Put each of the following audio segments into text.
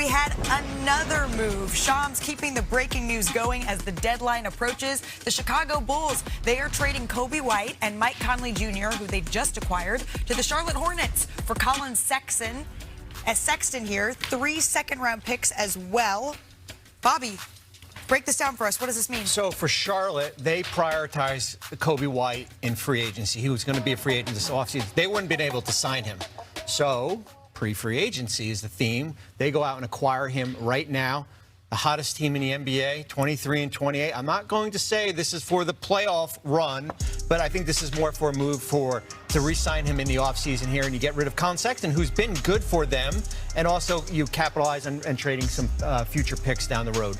We had another move. Shams keeping the breaking news going as the deadline approaches. The Chicago Bulls, they are trading Coby White and Mike Conley Jr., who they just acquired, to the Charlotte Hornets for Collin Sexton. As Sexton here, 3 second-round picks as well. Bobby, break this down for us. What does this mean? So for Charlotte, they prioritized Coby White in free agency. He was going to be a free agent this offseason. They wouldn't have been able to sign him. So pre-free agency is the theme. They go out and acquire him right now. The hottest team in the NBA, 23 and 28. I'm not going to say this is for the playoff run, but I think this is more for a move to re-sign him in the offseason here, and you get rid of Collin Sexton, who's been good for them, and also you capitalize on trading some future picks down the road.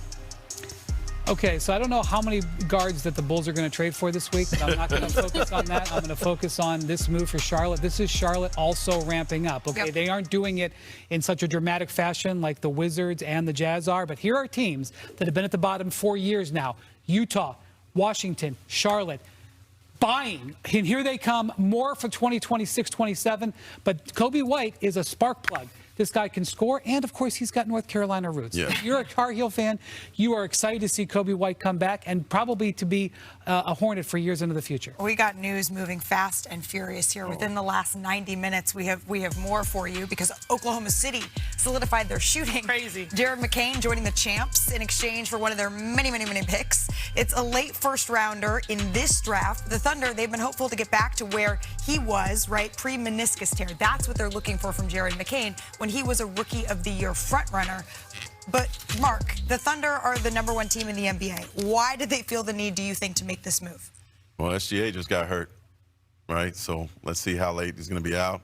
Okay, so I don't know how many guards that the Bulls are going to trade for this week, but I'm not going to focus on that. I'm going to focus on this move for Charlotte. This is Charlotte also ramping up, okay? Yep. They aren't doing it in such a dramatic fashion like the Wizards and the Jazz are, but here are teams that have been at the bottom 4 years now. Utah, Washington, Charlotte, buying. And here they come, more for 2026-27, but Coby White is a spark plug. This guy can score, and of course, he's got North Carolina roots. Yeah. If you're a Tar Heel fan, you are excited to see Coby White come back and probably to be a Hornet for years into the future. We got news moving fast and furious here. Within the last 90 minutes, we have more for you because Oklahoma City solidified their shooting. Crazy. Jared McCain joining the Champs in exchange for one of their many picks. It's a late first rounder in this draft. The Thunder, they've been hopeful to get back to where he was, right, pre-meniscus tear. That's what they're looking for from Jared McCain when he was a Rookie of the Year frontrunner. But, Mark, the Thunder are the #1 team in the NBA. Why did they feel the need, do you think, to make this move? Well, SGA just got hurt, right? So let's see how late he's going to be out.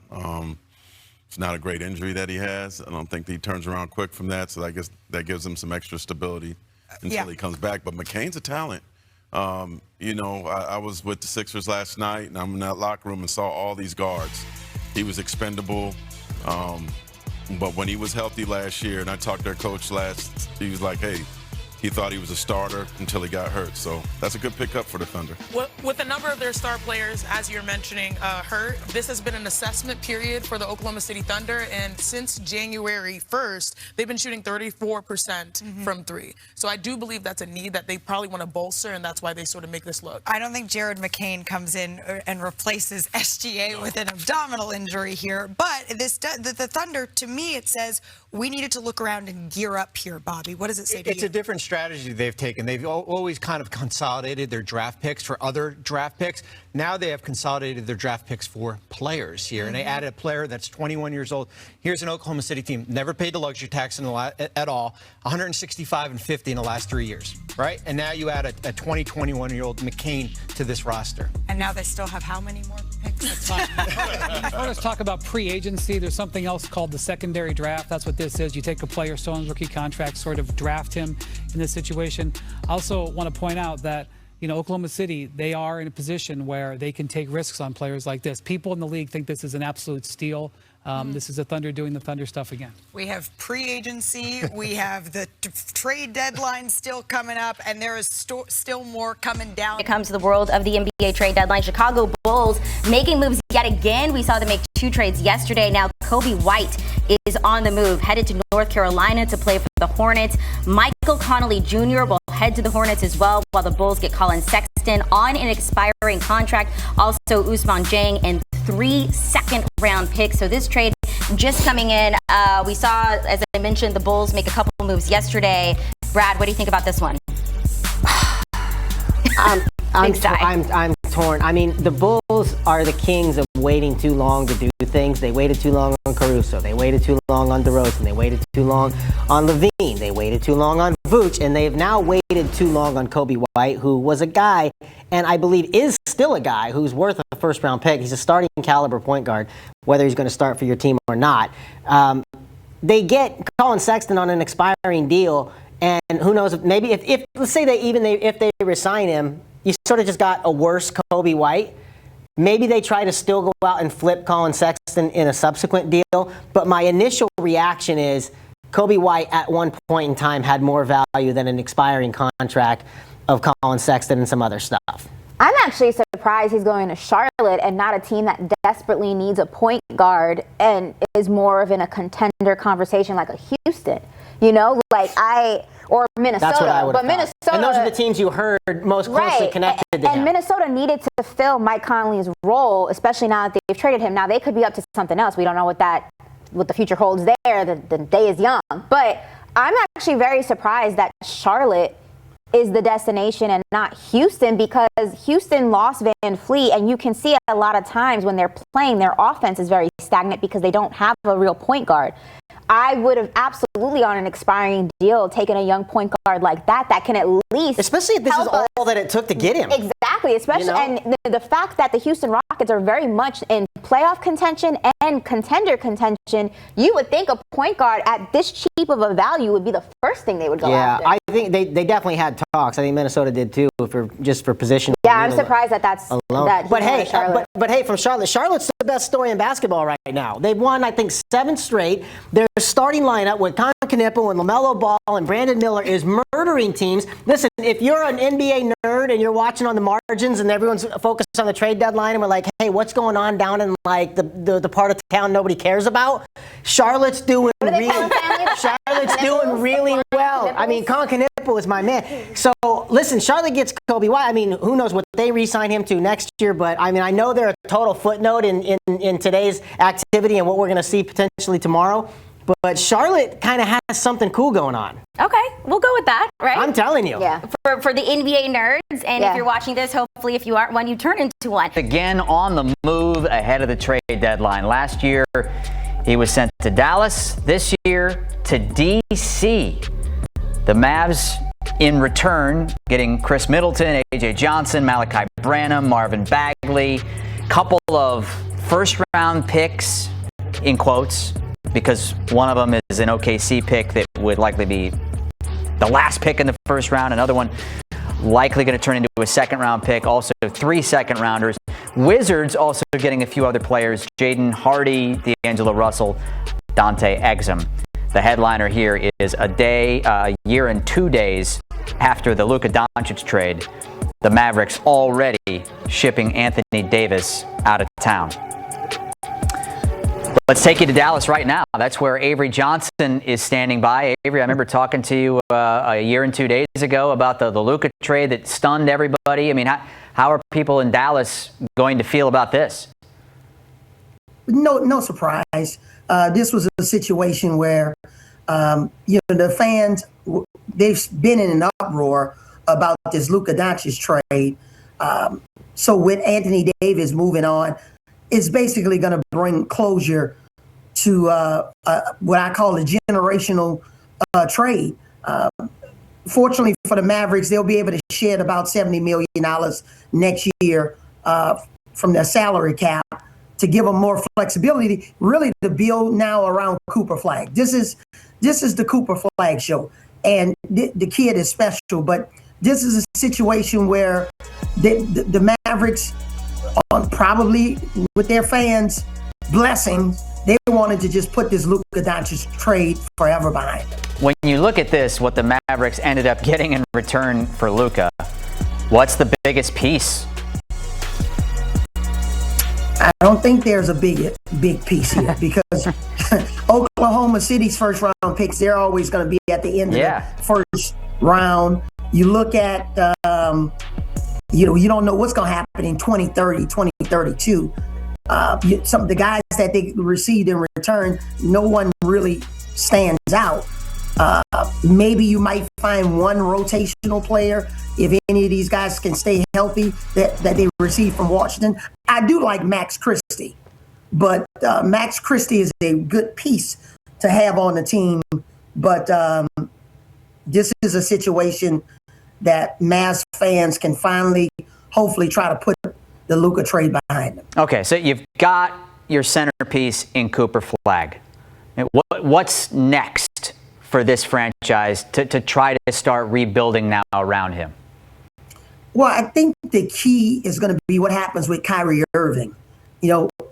It's not a great injury that he has. I don't think he turns around quick from that, so I guess that gives him some extra stability until he comes back. But McCain's a talent. You know, I was with the Sixers last night, and I'm in that locker room and saw all these guards. He was expendable. But when he was healthy last year, and I talked to their coach he was like, hey, he thought he was a starter until he got hurt. So that's a good pickup for the Thunder. With a number of their star players, as you're mentioning, hurt, this has been an assessment period for the Oklahoma City Thunder. And since January 1st, they've been shooting 34% from 3. So I do believe that's a need that they probably want to bolster, and that's why they sort of make this look. I don't think Jared McCain comes in and replaces SGA with an abdominal injury here. But the Thunder, to me, it says we needed to look around and gear up here, Bobby. What does it say to you? It's a different strategy they've taken. They've always kind of consolidated their draft picks for other draft picks. Now they have consolidated their draft picks for players here, and they added a player that's 21 years old. Here's an Oklahoma City team, never paid the luxury tax at all, 165 and 50 in the last 3 years, right? And now you add a 21-year-old McCain to this roster. And now they still have how many more picks? That's fine. Let's talk about pre-agency. There's something else called the secondary draft. That's what this is. You take a player still on rookie contract, sort of draft him in this situation. I also want to point out that, you know, Oklahoma City, they are in a position where they can take risks on players like this. People in the league think this is an absolute steal. This is the Thunder doing the Thunder stuff again. We have pre-agency, we have the trade deadline still coming up, and there is still more coming down. It comes to the world of the NBA trade deadline. Chicago Bulls making moves yet again. We saw them make 2 trades yesterday. Now Coby White is on the move, headed to North Carolina to play for the Hornets. Michael Conley Jr. will head to the Hornets as well, while the Bulls get Collin Sexton on an expiring contract. Also Ousmane Dieng and 3 second-round picks. So this trade just coming in. We saw, as I mentioned, the Bulls make a couple moves yesterday. Brad, what do you think about this one? I'm torn. I mean, the Bulls are the kings of waiting too long to do things. They waited too long on Caruso. They waited too long on DeRozan. They waited too long on Levine. They waited too long on Vooch. And they've now waited too long on Coby White, who was a guy, and I believe is still a guy, who's worth a first-round pick. He's a starting caliber point guard, whether he's going to start for your team or not. They get Collin Sexton on an expiring deal, and who knows, maybe if let's say if they resign him, you sort of just got a worse Coby White. Maybe they try to still go out and flip Collin Sexton in a subsequent deal. But my initial reaction is Coby White at one point in time had more value than an expiring contract of Collin Sexton and some other stuff. I'm actually surprised he's going to Charlotte and not a team that desperately needs a point guard and is more of in a contender conversation like a Houston. or Minnesota. That's what I would have thought. Minnesota, and those are the teams you heard most closely connected to him. And Minnesota needed to fill Mike Conley's role, especially now that they've traded him. Now they could be up to something else. We don't know what the future holds there. The day is young. But I'm actually very surprised that Charlotte is the destination and not Houston, because Houston lost Van Fleet, and you can see a lot of times when they're playing, their offense is very stagnant because they don't have a real point guard. I would have absolutely, on an expiring deal, taken a young point guard like that can at least, especially if this is all that it took to get him. Exactly, especially, and the fact that the Houston Rockets are very much in playoff contention and contender contention, you would think a point guard at this cheap of a value would be the first thing they would go after. Yeah, I think they definitely had talks. I think Minnesota did too, for position. Yeah, I'm surprised that's alone. But hey, from Charlotte's the best story in basketball right now. They've won, I think, 7 straight. Their starting lineup with Collin Sexton and LaMelo Ball and Brandon Miller is murdering teams. Listen, if you're an NBA nerd and you're watching on the margins and everyone's focused on the trade deadline and we're like, hey, what's going on down in like the part of town nobody cares about? Charlotte's doing really well. I mean, Collin Sexton is my man. So listen, Charlotte gets Coby White. I mean, who knows what they re-sign him to next year? But I mean, I know they're a total footnote in today's activity and what we're going to see potentially tomorrow. But Charlotte kind of has something cool going on. Okay, we'll go with that, right? I'm telling you. Yeah. For the NBA nerds, and if you're watching this, hopefully if you aren't one, you turn into one. Again on the move ahead of the trade deadline. Last year, he was sent to Dallas. This year, to D.C. The Mavs, in return, getting Chris Middleton, A.J. Johnson, Malachi Branham, Marvin Bagley, couple of first-round picks, in quotes, because one of them is an OKC pick that would likely be the last pick in the first round. Another one likely going to turn into a second-round pick. Also, 3 second-rounders. Wizards also getting a few other players. Jaden Hardy, D'Angelo Russell, Dante Exum. The headliner here is a year and 2 days after the Luka Doncic trade. The Mavericks already shipping Anthony Davis out of town. Let's take you to Dallas right now. That's where Avery Johnson is standing by. Avery, I remember talking to you a year and 2 days ago about the Luka trade that stunned everybody. I mean, how are people in Dallas going to feel about this? No surprise. This was a situation where, the fans, they've been in an uproar about this Luka Doncic trade. So with Anthony Davis moving on, it's basically going to bring closure to what I call a generational trade. Fortunately for the Mavericks, they'll be able to shed about $70 million next year from their salary cap to give them more flexibility, really to build now around Cooper Flag. This is the Cooper Flag show, and the kid is special, but this is a situation where the Mavericks, probably with their fans' blessings, they wanted to just put this Luka Doncic trade forever behind them. When you look at this, what the Mavericks ended up getting in return for Luka, what's the biggest piece? I don't think there's a big piece here because Oklahoma City's first round picks, they're always going to be at the end of the first round. You look at, you don't know what's going to happen in 2030, 2032. Some of the guys that they received in return, no one really stands out. Maybe you might find one rotational player if any of these guys can stay healthy that they received from Washington. I do like Max Christie, but Max Christie is a good piece to have on the team. But this is a situation that Mavs fans can finally, hopefully, try to put the Luka trade behind them. Okay, so you've got your centerpiece in Cooper Flag. What's next for this franchise to try to start rebuilding now around him? Well, I think the key is going to be what happens with Kyrie Irving.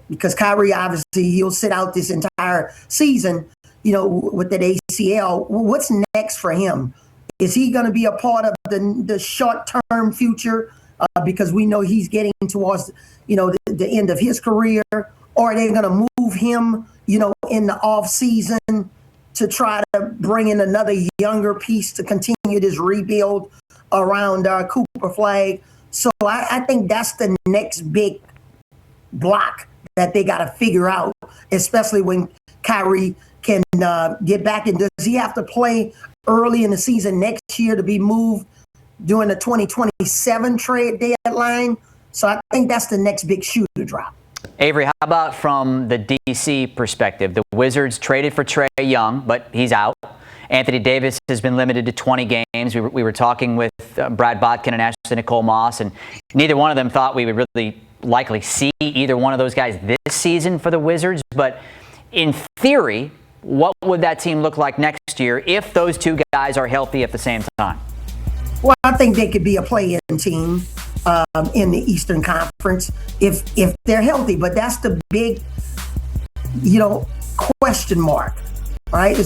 Because Kyrie, obviously, he'll sit out this entire season, with that ACL. What's next for him? Is he going to be a part of the short-term future? Because we know he's getting towards, the end of his career. Or are they going to move him, in the off season to try to bring in another younger piece to continue this rebuild around Cooper Flag. So I think that's the next big block that they got to figure out, especially when Kyrie can get back in. Does he have to play early in the season next year to be moved during the 2027 trade deadline? So I think that's the next big shoe to drop. Avery, how about from the D.C. perspective? The Wizards traded for Trae Young, but he's out. Anthony Davis has been limited to 20 games. We were talking with Brad Botkin and Ashley Nicole Moss, and neither one of them thought we would really likely see either one of those guys this season for the Wizards. But in theory, what would that team look like next year if those two guys are healthy at the same time? Well, I think they could be a play-in team in the Eastern Conference if they're healthy. But that's the big, question mark, right?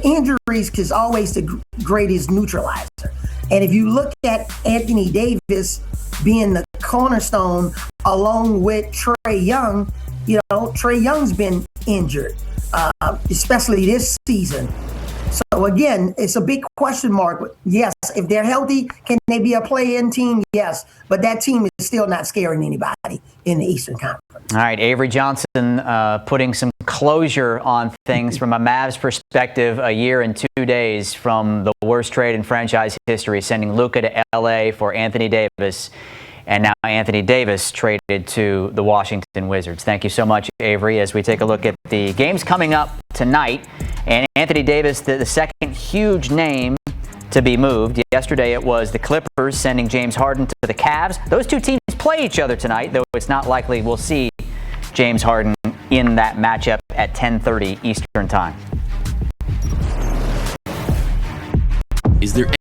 Injuries is always the greatest neutralizer. And if you look at Anthony Davis being the cornerstone along with Trae Young, Trae Young's been injured, especially this season. So again, it's a big question mark. Yes, if they're healthy, can they be a play-in team? Yes, but that team is still not scaring anybody in the Eastern Conference. All right, Avery Johnson putting some closure on things from a Mavs perspective. A year and 2 days from the worst trade in franchise history, sending Luka to L.A. for Anthony Davis. And now Anthony Davis traded to the Washington Wizards. Thank you so much, Avery, as we take a look at the games coming up tonight. And Anthony Davis, the second huge name to be moved. Yesterday it was the Clippers sending James Harden to the Cavs. Those two teams play each other tonight, though it's not likely we'll see James Harden in that matchup at 10:30 Eastern Time. Is there